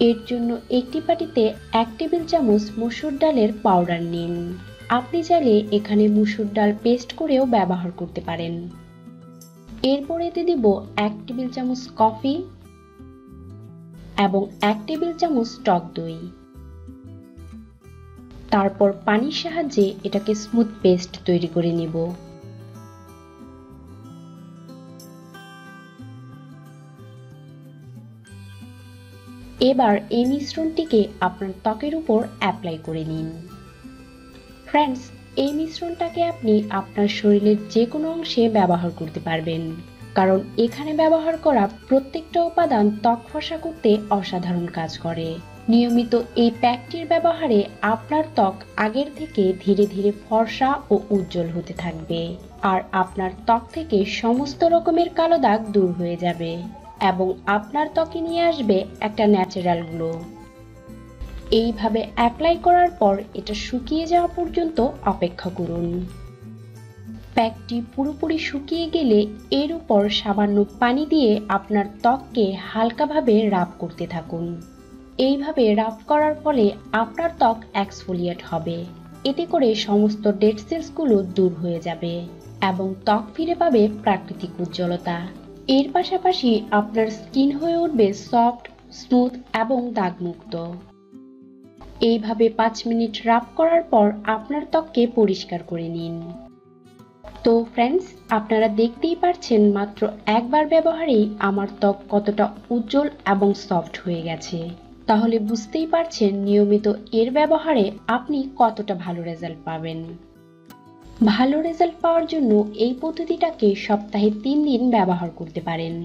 এর জন্য একটি বাটিতে 1 টেবিল চামচ মসুর ডালের পাউডার নিন। আপনি চাইলে এখানে মসুর ডাল পেস্ট করেও ব্যবহার করতে পারেন। এরপর এতে দিব 1 টেবিল চামচ কফি এবং 1 টেবিল চামচ টক দই। তারপর পানির সাহায্যে এটাকে স্মুথ পেস্ট তৈরি করে নিব। এবার এই মিশ্রণটিকে আপনার ত্বকের উপর অ্যাপ্লাই করে নিন। ফ্রেন্ডস, এই মিশ্রণটাকে আপনি আপনার শরীরের যে কোনো অংশে ব্যবহার করতে পারবেন, কারণ এখানে ব্যবহার করা প্রত্যেকটা উপাদান ত্বক ফর্সা করতে অসাধারণ কাজ করে। নিয়মিত এই প্যাকটির ব্যবহারে আপনার ত্বক আগের থেকে ধীরে ধীরে ফর্সা ও উজ্জ্বল হতে থাকবে, আর আপনার ত্বক থেকে সমস্ত রকমের কালো দাগ দূর হয়ে যাবে এবং আপনার ত্বকে নিয়ে আসবে একটা ন্যাচারাল গ্লো। এইভাবে অ্যাপ্লাই করার পর এটা শুকিয়ে যাওয়া পর্যন্ত অপেক্ষা করুন। প্যাকটি পুরোপুরি শুকিয়ে গেলে এর উপর সামান্য পানি দিয়ে আপনার ত্বককে হালকাভাবে রাব করতে থাকুন। এইভাবে রাব করার ফলে আপনার ত্বক এক্সফোলিয়েট হবে। এতে করে সমস্ত ডেড সেলসগুলো দূর হয়ে যাবে এবং ত্বক ফিরে পাবে প্রাকৃতিক উজ্জ্বলতা। এর পাশাপাশি আপনার স্কিন হয়ে উঠবে সফট, স্মুথ এবং দাগমুক্ত। এইভাবে 5 মিনিট রাব করার পর আপনার ত্বককে পরিষ্কার করে নিন। তো ফ্রেন্ডস, আপনারা দেখতেই পাচ্ছেন মাত্র একবার ব্যবহারেই আমার ত্বক কতটা উজ্জ্বল এবং সফট হয়ে গেছে। তাহলে বুঝতেই পারছেন নিয়মিত এর ব্যবহারে আপনি কতটা ভালো রেজাল্ট পাবেন। ভালো রেজাল্ট পাওয়ার জন্য এই পদ্ধতিটাকে সপ্তাহে 3 দিন ব্যবহার করতে পারেন।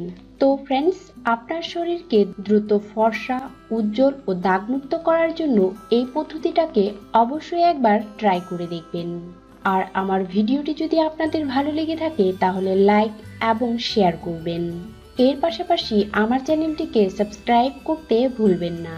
তো ফ্রেন্ডস, আপনার শরীরকে দ্রুত ফর্সা, উজ্জ্বল ও দাগমুক্ত করার জন্য এই পদ্ধতিটাকে অবশ্যই একবার ট্রাই করে দেখবেন। আর আমার ভিডিওটি যদি আপনাদের ভালো লেগে থাকে তাহলে লাইক এবং শেয়ার করবেন। এর পাশাপাশি আমার চ্যানেলটিকে সাবস্ক্রাইব করতে ভুলবেন না।